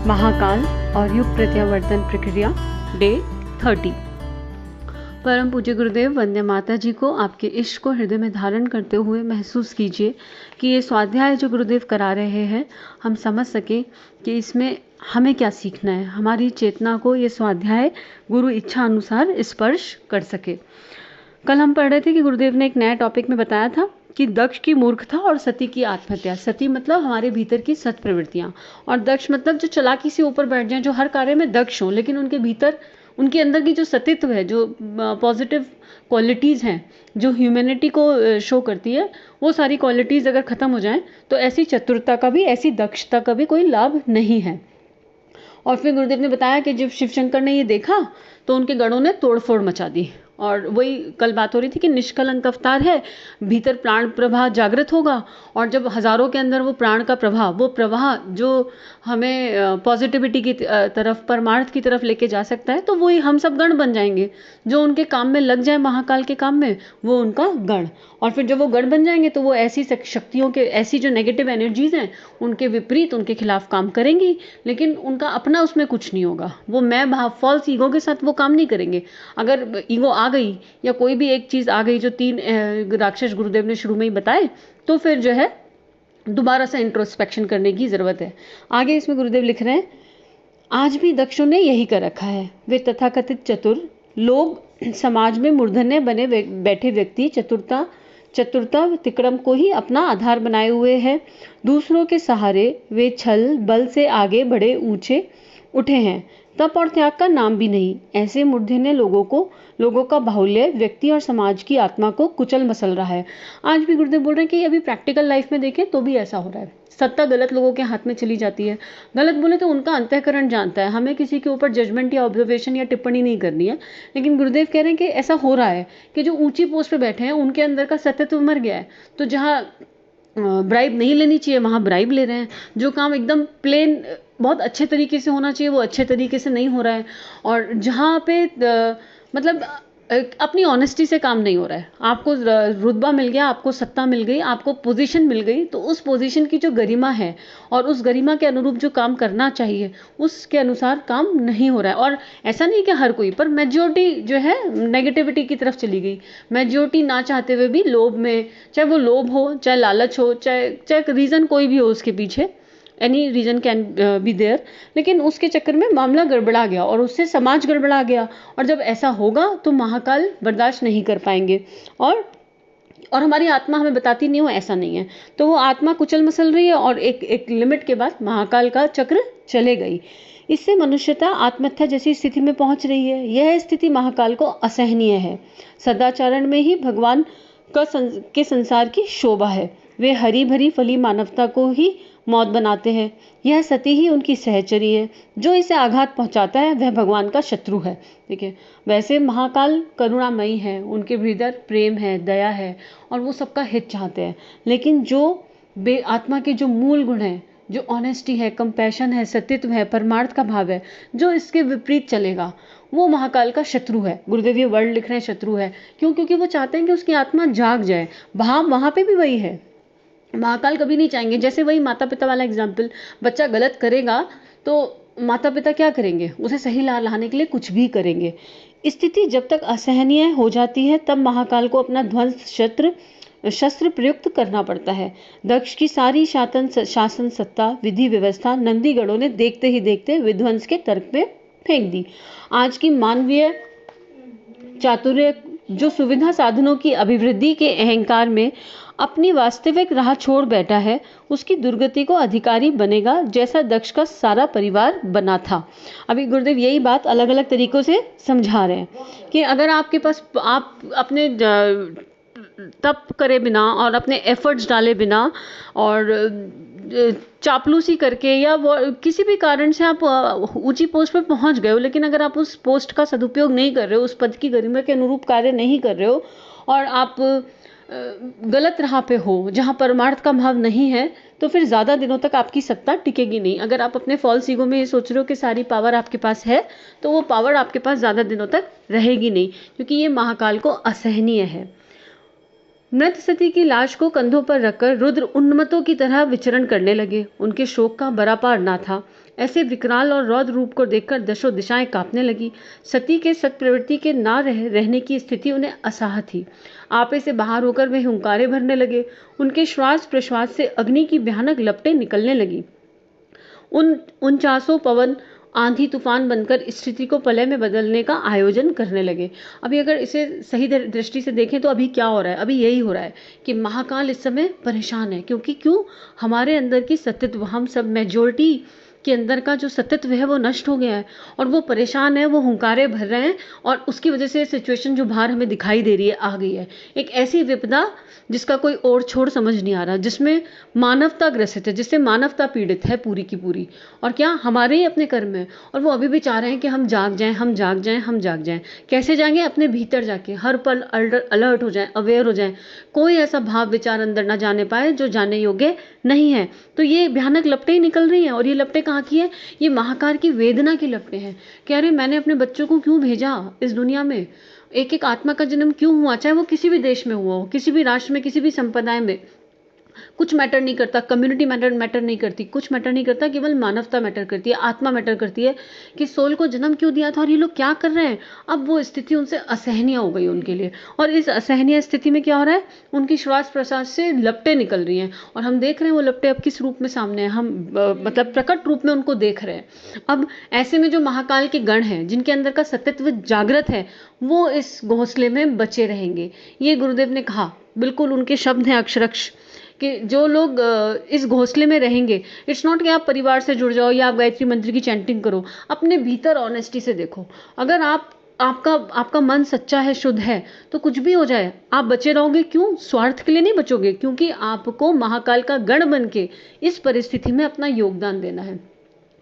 महाकाल और युग प्रत्यावर्तन प्रक्रिया डे 30। परम पूज्य गुरुदेव वंदे माता जी को आपके इष्ट को हृदय में धारण करते हुए महसूस कीजिए कि ये स्वाध्याय जो गुरुदेव करा रहे हैं हम समझ सके कि इसमें हमें क्या सीखना है, हमारी चेतना को ये स्वाध्याय गुरु इच्छा अनुसार स्पर्श कर सके। कल हम पढ़ रहे थे कि गुरुदेव ने एक नया टॉपिक में बताया था कि दक्ष की मूर्खता और सती की आत्महत्या। सती मतलब हमारे भीतर की सत प्रवृत्तियां, और दक्ष मतलब जो चालाकी से ऊपर बैठ जाएं, जो हर कार्य में दक्ष हों लेकिन उनके भीतर उनके अंदर की जो सतीत्व है, जो पॉजिटिव क्वालिटीज़ हैं, जो ह्यूमैनिटी को शो करती है, वो सारी क्वालिटीज़ अगर ख़त्म हो जाएं तो ऐसी चतुरता का भी, ऐसी दक्षता का भी कोई लाभ नहीं है। और फिर गुरुदेव ने बताया कि जब शिव शंकर ने ये देखा तो उनके गणों ने तोड़फोड़ मचा दी। और वही कल बात हो रही थी कि निष्कलंक अवतार है, भीतर प्राण प्रवाह जागृत होगा, और जब हजारों के अंदर वो प्राण का प्रवाह, वो प्रवाह जो हमें पॉजिटिविटी की तरफ, परमार्थ की तरफ लेके जा सकता है, तो वही हम सब गण बन जाएंगे। जो उनके काम में लग जाए, महाकाल के काम में, वो उनका गण। और फिर जब वो गण बन जाएंगे तो वो ऐसी शक्तियों के, ऐसी जो नेगेटिव एनर्जीज हैं उनके विपरीत, उनके खिलाफ काम करेंगी, लेकिन उनका अपना उसमें कुछ नहीं होगा। वो मैं भाव, फॉल्स ईगो के साथ वो काम नहीं करेंगे। अगर ईगो आ गई या कोई भी एक चीज आ गई, जो 3 राक्षस गुरुदेव ने शुरू में ही बताए, तो फिर जो है दोबारा से इंट्रोस्पेक्शन करने की जरूरत है। आगे इसमें गुरुदेव लिख रहे हैं, आज भी दक्षों ने यही कर रखा है। वे तथाकथित चतुर लोग, समाज में मूर्धन्य बने बैठे व्यक्ति चतुरता तिक्रम को ही अपना आधार बनाए हुए हैं। दूसरों के सहारे वे छल बल से आगे बढ़े ऊंचे उठे हैं। तप और त्याग का नाम भी नहीं। ऐसे मूर्धन्य लोगों का बाहुल्य व्यक्ति और समाज की आत्मा को कुचल मसल रहा है। आज भी गुरुदेव बोल रहे हैं कि अभी प्रैक्टिकल लाइफ में देखें तो भी ऐसा हो रहा है। सत्ता गलत लोगों के हाथ में चली जाती है। गलत बोले तो उनका अंतःकरण जानता है, हमें किसी के ऊपर जजमेंट या ऑब्जर्वेशन या टिप्पणी नहीं करनी है। लेकिन गुरुदेव कह रहे हैं कि ऐसा हो रहा है कि जो ऊंची पोस्ट पे बैठे हैं उनके अंदर का सत्यत्व मर गया है। तो जहाँ ब्राइब नहीं लेनी चाहिए वहाँ ब्राइब ले रहे हैं। जो काम एकदम प्लेन, बहुत अच्छे तरीके से होना चाहिए, वो अच्छे तरीके से नहीं हो रहा है। और जहाँ पे मतलब अपनी ऑनेस्टी से काम नहीं हो रहा है। आपको रुतबा मिल गया, आपको सत्ता मिल गई, आपको पोजीशन मिल गई, तो उस पोजीशन की जो गरिमा है और उस गरिमा के अनुरूप जो काम करना चाहिए उसके अनुसार काम नहीं हो रहा है। और ऐसा नहीं कि हर कोई, पर मेजॉरिटी जो है नेगेटिविटी की तरफ चली गई। मेजॉरिटी ना चाहते हुए भी लोभ में, चाहे वो लोभ हो, चाहे लालच हो, चाहे रीज़न कोई भी हो उसके पीछे, any reason can be there, लेकिन उसके चक्कर में मामला गड़बड़ा गया और उससे समाज गड़बड़ा गया। और जब ऐसा होगा तो महाकाल बर्दाश्त नहीं कर पाएंगे। और हमारी आत्मा हमें बताती नहीं हो ऐसा नहीं है, तो वो आत्मा कुचल मसल रही है और एक लिमिट के बाद महाकाल का चक्र चले गई। इससे मनुष्यता आत्महत्या जैसी स्थिति में पहुंच रही है। यह स्थिति महाकाल को असहनीय है। सदाचरण में ही भगवान के संसार की शोभा है। वे हरी भरी फली मानवता को ही मौत बनाते हैं। यह सती ही उनकी सहचरी है। जो इसे आघात पहुंचाता है वह भगवान का शत्रु है। देखिए, वैसे महाकाल करुणामयी है, उनके भीतर प्रेम है, दया है, और वो सबका हित चाहते हैं। लेकिन जो आत्मा के जो मूल गुण हैं, जो ऑनेस्टी है, कंपैशन है, सत्यत्व है, परमार्थ का भाव है, जो इसके विपरीत चलेगा वो महाकाल का शत्रु है। गुरुदेव ये वर्ड लिख रहे हैं, शत्रु है। क्यों? क्योंकि वो चाहते हैं कि उसकी आत्मा जाग जाए। भाव वहां पे भी वही है। महाकाल कभी नहीं चाहेंगे, जैसे वही माता पिता वाला एग्जाम्पल, बच्चा गलत करेगा तो माता पिता क्या करेंगे, उसे सही राह लाने के लिए कुछ भी करेंगे। स्थिति जब तक असहनीय हो जाती है तब महाकाल को अपना ध्वंस शस्त्र प्रयुक्त करना पड़ता है। दक्ष की सारी शासन सत्ता, विधि व्यवस्था नंदीगणों ने देखते ही देखते विध्वंस के तर्क पे फेंक दी। आज की मानवीय चातुर्य जो सुविधा साधनों की अभिवृद्धि के अहंकार में अपनी वास्तविक राह छोड़ बैठा है, उसकी दुर्गति को अधिकारी बनेगा, जैसा दक्ष का सारा परिवार बना था। अभी गुरुदेव यही बात अलग अलग तरीकों से समझा रहे हैं कि अगर आपके पास, आप अपने तप करे बिना और अपने एफर्ट्स डाले बिना और चापलूसी करके या वो किसी भी कारण से आप ऊंची पोस्ट पर पहुंच गए हो, लेकिन अगर आप उस पोस्ट का सदुपयोग नहीं कर रहे हो, उस पद की गरिमा के अनुरूप कार्य नहीं कर रहे हो, और आप गलत राह पे हो जहाँ परमार्थ का भाव नहीं है, तो फिर ज़्यादा दिनों तक आपकी सत्ता टिकेगी नहीं। अगर आप अपने फॉल्स ईगो में ये सोच रहे हो कि सारी पावर आपके पास है, तो वो पावर आपके पास ज़्यादा दिनों तक रहेगी नहीं, क्योंकि ये महाकाल को असहनीय है। मृत सती की लाश को कंधों पर रखकर रुद्र उन्मत्तों की तरह विचरण करने लगे। उनके शोक का बरापार ना था। ऐसे विकराल और रौद्र रूप को देखकर दशों दिशाएं कांपने लगी। सती के सत्प्रवृत्ति के ना रहने की स्थिति उन्हें असह्य थी। आपे से बाहर होकर वे हुंकारे भरने लगे। उनके श्वास प्रश्वास से अग्नि की भयानक लपटें निकलने लगी। उन 49 पवन आंधी तूफान बनकर स्थिति को पले में बदलने का आयोजन करने लगे। अभी अगर इसे सही दृष्टि से देखें तो अभी क्या हो रहा है, अभी यही हो रहा है कि महाकाल इस समय परेशान है। क्योंकि क्यों, हमारे अंदर की सत्यत्व, हम सब मेजोरिटी के अंदर का जो सत्यत्व है वो नष्ट हो गया है और वो परेशान है, वो हुंकारे भर रहे हैं और उसकी वजह से सिचुएशन जो बाहर हमें दिखाई दे रही है आ गई है। एक ऐसी विपदा जिसका कोई ओर छोर समझ नहीं आ रहा, जिसमें मानवता ग्रसित है, जिससे मानवता पीड़ित है पूरी की पूरी। और क्या, हमारे ही अपने कर्म है और वो अभी भी चाह रहे हैं कि हम जाग जाएं, हम जाग जाएं, हम जाग जाएं। कैसे जाएंगे? अपने भीतर जाके हर पल अलर्ट हो जाएं, अवेयर हो जाएं, कोई ऐसा भाव विचार अंदर ना जाने पाए जो जाने योग्य नहीं है। तो ये भयानक लपटें ही निकल रही हैं और ये लपटें कहाँ की है? ये महाकाल की वेदना की लपटें हैं। कह रहे मैंने अपने बच्चों को क्यों भेजा इस दुनिया में, एक एक आत्मा का जन्म क्यों हुआ, चाहे वो किसी भी देश में हुआ हो, किसी भी राष्ट्र में, किसी भी संप्रदाय में, कुछ मैटर नहीं करता, कम्युनिटी मैटर नहीं करती, कुछ मैटर नहीं करता, केवल मानवता मैटर करती है, आत्मा मैटर करती है कि सोल को जन्म क्यों दिया था और ये लोग क्या कर रहे हैं। अब वो स्थिति उनसे असहनीय हो गई उनके लिए और इस असहनीय स्थिति में क्या हो रहा है, उनकी श्वास प्रश्वास से लपटें निकल रही हैं और हम देख रहे हैं वो लपटें अब किस रूप में सामने हैं, हम मतलब प्रकट रूप में उनको देख रहे हैं। अब ऐसे में जो महाकाल के गण हैं, जिनके अंदर का सत्यत्व जागृत है, वो इस घोंसले में बचे रहेंगे। ये गुरुदेव ने कहा, बिल्कुल उनके शब्द हैं अक्षरक्ष, कि जो लोग इस घोंसले में रहेंगे, इट्स नॉट कि आप परिवार से जुड़ जाओ या आप गायत्री मंत्र की चैंटिंग करो, अपने भीतर ऑनेस्टी से देखो। अगर आपका मन सच्चा है, शुद्ध है, तो कुछ भी हो जाए आप बचे रहोगे। क्यों? स्वार्थ के लिए नहीं बचोगे, क्योंकि आपको महाकाल का गण बन के इस परिस्थिति में अपना योगदान देना है।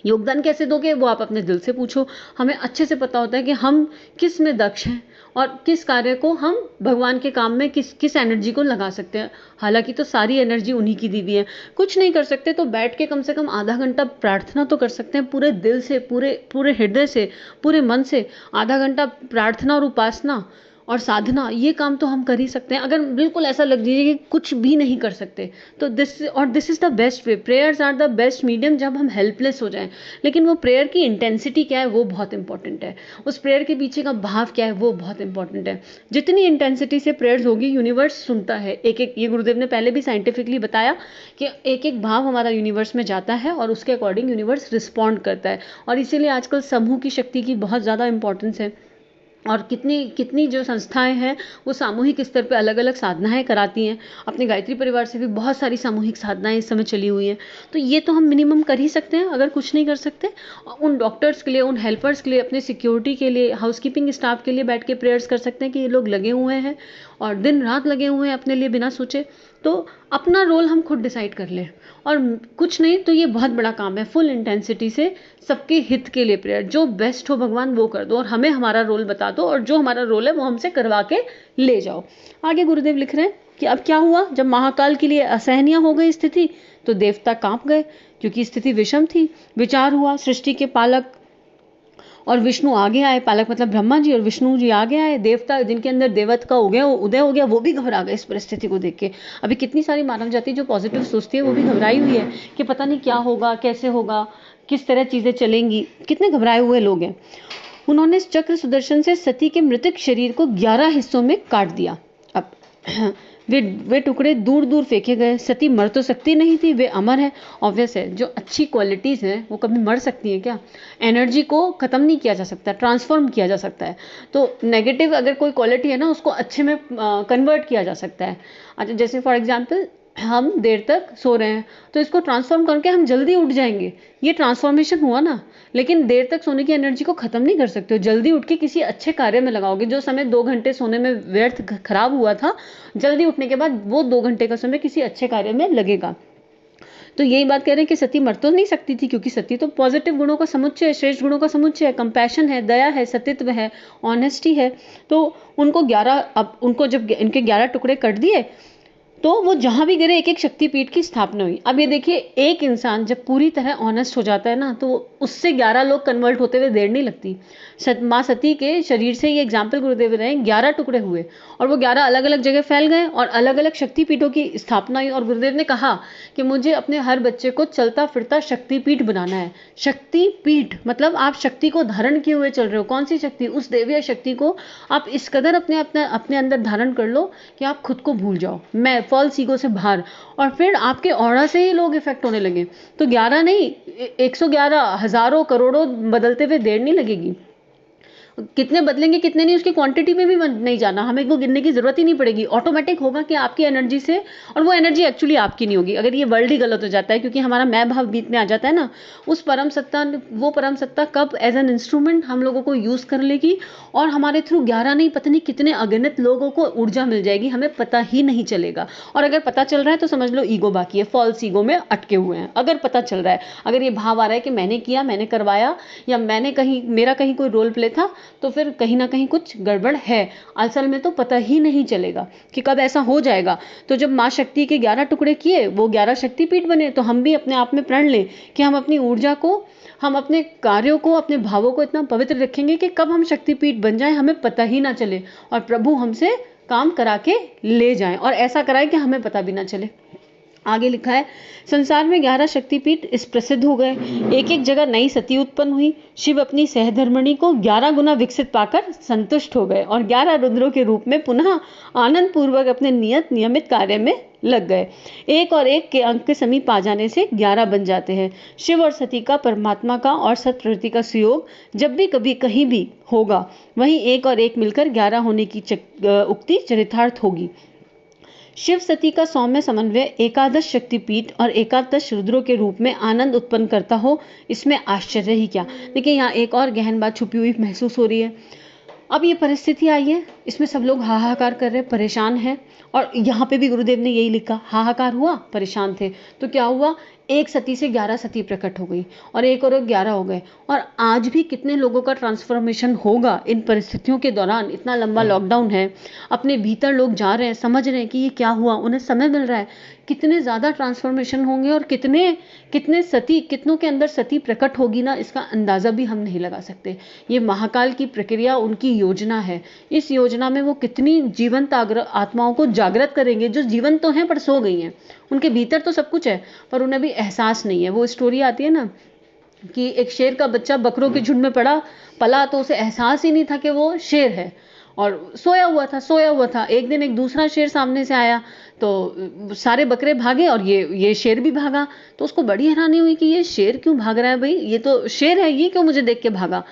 योगदान कैसे दोगे वो आप अपने दिल से पूछो। हमें अच्छे से पता होता है कि हम किस में दक्ष हैं और किस कार्य को हम भगवान के काम में किस एनर्जी को लगा सकते हैं। हालांकि तो सारी एनर्जी उन्हीं की दी हुई है। कुछ नहीं कर सकते तो बैठ के कम से कम आधा घंटा प्रार्थना तो कर सकते हैं, पूरे दिल से, पूरे हृदय से, पूरे मन से आधा घंटा प्रार्थना और उपासना और साधना, ये काम तो हम कर ही सकते हैं। अगर बिल्कुल ऐसा लग जाए कि कुछ भी नहीं कर सकते तो this is the best way. Prayers are the best medium जब हम हेल्पलेस हो जाएं। लेकिन वो प्रेयर की इंटेंसिटी क्या है वो बहुत इंपॉर्टेंट है, उस प्रेयर के पीछे का भाव क्या है वो बहुत इंपॉर्टेंट है। जितनी इंटेंसिटी से प्रेयर्स होगी यूनिवर्स सुनता है। एक एक, ये गुरुदेव ने पहले भी साइंटिफिकली बताया कि एक एक भाव हमारा यूनिवर्स में जाता है और उसके अकॉर्डिंग यूनिवर्स रिस्पॉन्ड करता है। और इसीलिए आजकल समूह की शक्ति की बहुत ज़्यादा इंपॉर्टेंस है और कितनी जो संस्थाएं हैं वो सामूहिक स्तर पे अलग अलग साधनाएं कराती हैं। अपने गायत्री परिवार से भी बहुत सारी सामूहिक साधनाएं इस समय चली हुई हैं। तो ये तो हम मिनिमम कर ही सकते हैं। अगर कुछ नहीं कर सकते, उन डॉक्टर्स के लिए, उन हेल्पर्स के लिए, अपने सिक्योरिटी के लिए, हाउसकीपिंग स्टाफ के लिए बैठ के प्रेयर्स कर सकते हैं कि ये लोग लगे हुए हैं और दिन रात लगे हुए हैं अपने लिए बिना सोचे। तो अपना रोल हम खुद डिसाइड कर लें और कुछ नहीं तो ये बहुत बड़ा काम है, फुल इंटेंसिटी से सबके हित के लिए प्रेयर, जो बेस्ट हो भगवान वो कर दो और हमें हमारा रोल बता दो और जो हमारा रोल है वो हमसे करवा के ले जाओ। आगे गुरुदेव लिख रहे हैं कि अब क्या हुआ, जब महाकाल के लिए असहनीय हो गई स्थिति तो देवता कांप गए, क्योंकि स्थिति विषम थी। विचार हुआ, सृष्टि के पालक और विष्णु आगे आए। पालक मतलब ब्रह्मा जी और विष्णु जी आगे आए। देवता जिनके अंदर देवत्व का उदय हो गया वो भी घबरा गए इस परिस्थिति को देख के। अभी कितनी सारी मानव जाति जो पॉजिटिव सोचती है वो भी घबराई हुई है कि पता नहीं क्या होगा, कैसे होगा, किस तरह चीजें चलेंगी। कितने घबराए हुए लोग हैं। उन्होंने चक्र सुदर्शन से सती के मृतक शरीर को 11 हिस्सों में काट दिया। अब वे टुकड़े दूर दूर फेंके गए। सती मर तो सकती नहीं थी, वे अमर है। ऑब्वियस है, जो अच्छी क्वालिटीज़ हैं वो कभी मर सकती हैं क्या? एनर्जी को ख़त्म नहीं किया जा सकता, ट्रांसफॉर्म किया जा सकता है। तो नेगेटिव अगर कोई क्वालिटी है ना, उसको अच्छे में कन्वर्ट किया जा सकता है। अच्छा, जैसे फॉर एग्जाम्पल हम देर तक सो रहे हैं तो इसको ट्रांसफॉर्म करके हम जल्दी उठ जाएंगे, ये ट्रांसफॉर्मेशन हुआ ना। लेकिन देर तक सोने की एनर्जी को खत्म नहीं कर सकते हो। जल्दी उठ के किसी अच्छे कार्य में लगाओगे। जो समय 2 घंटे सोने में व्यर्थ खराब हुआ था, जल्दी उठने के बाद वो 2 घंटे का समय किसी अच्छे कार्य में लगेगा। तो यही बात कह रहे हैं कि सती मर तो नहीं सकती थी, क्योंकि सती तो पॉजिटिव गुणों का समुच्चय है, श्रेष्ठ गुणों का समुच्चय है। कंपैशन है, दया है, सतीत्व है, ऑनेस्टी है। तो उनको 11, अब उनको जब इनके 11 टुकड़े कट दिए तो वो जहाँ भी गिरे एक एक शक्तिपीठ की स्थापना हुई। अब ये देखिए, एक इंसान जब पूरी तरह ऑनेस्ट हो जाता है ना, तो उससे 11 लोग कन्वर्ट होते हुए देर नहीं लगती। माँ सती के शरीर से ये एग्जाम्पल गुरुदेव रहे, 11 टुकड़े हुए और वो 11 अलग अलग जगह फैल गए और अलग अलग शक्तिपीठों की स्थापना हुई। और गुरुदेव ने कहा कि मुझे अपने हर बच्चे को चलता फिरता शक्तिपीठ बनाना है। शक्तिपीठ मतलब आप शक्ति को धारण किए हुए चल रहे हो। कौन सी शक्ति? उस देवीय शक्ति को आप इस कदर अपने अंदर धारण कर लो कि आप खुद को भूल जाओ, मैं फॉल्स ईगो से बाहर, और फिर आपके ऑरा से ही लोग इफेक्ट होने लगे। तो 11 नहीं, 111, हजारों, करोड़ों बदलते हुए देर नहीं लगेगी। कितने बदलेंगे कितने नहीं, उसकी क्वांटिटी में भी नहीं जाना, हमें वो गिनने की जरूरत ही नहीं पड़ेगी। ऑटोमेटिक होगा कि आपकी एनर्जी से, और वो एनर्जी एक्चुअली आपकी नहीं होगी। अगर ये वर्ल्ड ही गलत हो जाता है, क्योंकि हमारा मैं भाव बीच में आ जाता है ना, उस परम सत्ता, वो परम सत्ता कब एज एन इंस्ट्रूमेंट हम लोगों को यूज कर लेगी और हमारे थ्रू 11 नहीं पता नहीं कितने अगणित लोगों को ऊर्जा मिल जाएगी, हमें पता ही नहीं चलेगा। और अगर पता चल रहा है तो समझ लो ईगो बाकी है, फॉल्स ईगो में अटके हुए हैं। अगर पता चल रहा है, अगर ये भाव आ रहा है कि मैंने किया, मैंने करवाया, या मैंने कहीं, मेरा कहीं कोई रोल प्ले था, तो फिर कहीं ना कहीं कुछ गड़बड़ है। असल में तो पता ही नहीं चलेगा कि कब ऐसा हो जाएगा। तो जब माँ शक्ति के 11 टुकड़े किए, वो 11 शक्तिपीठ बने, तो हम भी अपने आप में प्रण लें कि हम अपनी ऊर्जा को, हम अपने कार्यों को, अपने भावों को इतना पवित्र रखेंगे कि कब हम शक्तिपीठ बन जाएं हमें पता ही ना चले, और प्रभु हमसे काम करा के ले जाएं, और ऐसा कराए कि हमें पता भी ना चले। आगे लिखा है, संसार में 11 शक्तिपीठ इस प्रसिद्ध हो गए। एक एक जगह नई सती उत्पन्न हुई। शिव अपनी सहधर्मिणी को 11 गुना विकसित पाकर संतुष्ट हो गए और 11 रुद्रों के रूप में पुनः आनंद पूर्वक अपने नियमित कार्य में लग गए। एक और एक के अंक के समीप आ जाने से 11 बन जाते हैं। शिव और सती का, परमात्मा का और सत प्रवृत्ति का सुयोग जब भी कभी कहीं भी होगा, वहीं एक और एक मिलकर 11 होने की उक्ति चरितार्थ होगी। शिव सती का सौम्य समन्वय एकादश शक्तिपीठ और एकादश रुद्रों के रूप में आनंद उत्पन्न करता हो, इसमें आश्चर्य ही क्या। देखिए, यहाँ एक और गहन बात छुपी हुई महसूस हो रही है। अब ये परिस्थिति आई है, इसमें सब लोग हाहाकार कर रहे, परेशान हैं, और यहाँ पे भी गुरुदेव ने यही लिखा, हाहाकार हुआ, परेशान थे। तो क्या हुआ, एक सती से 11 सती प्रकट हो गई और एक 11 हो गए। और आज भी कितने लोगों का ट्रांसफॉर्मेशन होगा इन परिस्थितियों के दौरान। इतना लंबा लॉकडाउन है, अपने भीतर लोग जा रहे हैं, समझ रहे हैं कि ये क्या हुआ, उन्हें समय मिल रहा है। कितने ज़्यादा ट्रांसफॉर्मेशन होंगे और कितने सती, कितनों के अंदर सती प्रकट होगी ना, इसका अंदाज़ा भी हम नहीं लगा सकते। ये महाकाल की प्रक्रिया, उनकी योजना है। इस योजना में वो कितनी जीवंत आत्माओं को जागृत करेंगे, जो जीवंत तो हैं पर सो गई हैं। उनके भीतर तो सब कुछ है पर उन्हें भी एहसास नहीं है। वो स्टोरी आती है ना कि एक शेर का बच्चा बकरों के झुंड में पला, तो उसे एहसास ही नहीं था कि वो शेर है और सोया हुआ था। एक दिन एक दूसरा शेर सामने से आया, तो सारे बकरे भागे और ये शेर भी भागा। तो उसको बड़ी हैरानी हुई कि ये शेर क्यों भाग रहा है, भाई ये तो शेर है, ये क्यों मुझे देख के भागा।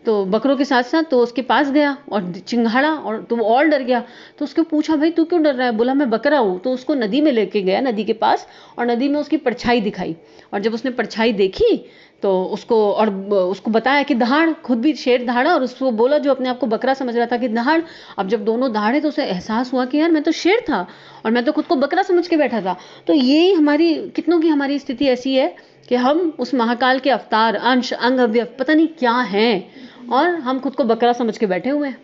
तो बकरों के साथ साथ तो उसके पास गया और चिंघाड़ा, और तो वो और डर गया। तो उसको पूछा, भाई तू क्यों डर रहा है? बोला, मैं बकरा हूँ। तो उसको नदी में लेके गया, नदी के पास, और नदी में उसकी परछाई दिखाई। और जब उसने परछाई देखी तो उसको बताया कि दहाड़, खुद भी शेर दहाड़ा, और उसको बोला जो अपने आप को बकरा समझ रहा था कि दहाड़। अब जब दोनों दहाड़े तो उसे एहसास हुआ कि यार मैं तो शेर था और मैं तो खुद को बकरा समझ के बैठा था। तो यही हमारी, कितनों की हमारी स्थिति ऐसी है कि हम उस महाकाल के अवतार, अंश, अंग, अवयव पता नहीं क्या हैं, और हम खुद को बकरा समझ के बैठे हुए हैं।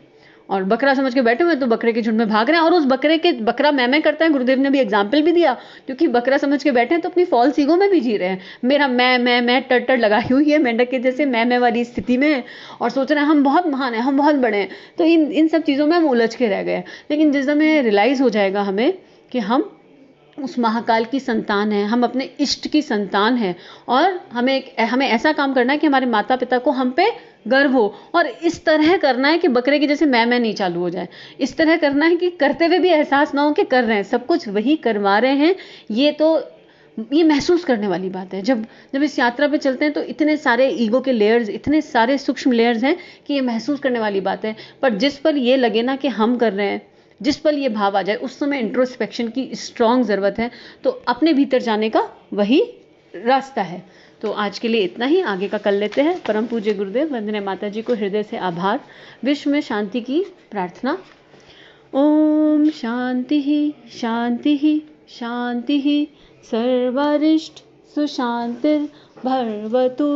और बकरा समझ के बैठे हुए तो बकरे के झुंड में भाग रहे हैं, और उस बकरा मैं करता है। गुरुदेव ने भी एग्जाम्पल भी दिया, क्योंकि बकरा समझ के बैठे हैं तो अपनी फॉल्स ईगो में भी जी रहे हैं। मेरा मैं टर लगाई हुई है मेंढक के जैसे, मैं वाली स्थिति में, और सोच रहे हैं हम बहुत महान हैं, हम बहुत बड़े हैं। तो इन सब चीज़ों में हम उलझ के रह गए। लेकिन जिस समय रियलाइज़ हो जाएगा हमें कि हम उस महाकाल की संतान है, हम अपने इष्ट की संतान है, और हमें ऐसा काम करना है कि हमारे माता पिता को हम पे गर्व हो, और इस तरह करना है कि बकरे की जैसे मैं नहीं चालू हो जाए। इस तरह करना है कि करते हुए भी एहसास ना हो कि कर रहे हैं, सब कुछ वही करवा रहे हैं। ये महसूस करने वाली बात है। जब इस यात्रा पे चलते हैं तो इतने सारे ईगो के लेयर्स, इतने सारे सूक्ष्म लेयर्स हैं कि ये महसूस करने वाली बात है। पर जिस पर ये लगे ना कि हम कर रहे हैं, जिस पल ये भाव आ जाए, उस समय इंट्रोस्पेक्शन की स्ट्रॉन्ग ज़रूरत है। तो अपने भीतर जाने का वही रास्ता है। तो आज के लिए इतना ही, आगे का कर लेते हैं। परम पूज्य गुरुदेव वंदनीय माता जी को हृदय से आभार, विश्व में शांति की प्रार्थना। ओम शांति ही शांति ही शांति ही, सर्वारिष्ट सुशांतिर भरवतु।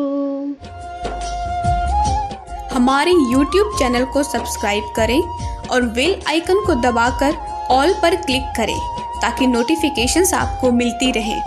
हमारे YouTube चैनल को सब्सक्राइब करें और बेल आइकन को दबाकर ऑल पर क्लिक करें, ताकि नोटिफिकेशंस आपको मिलती रहे।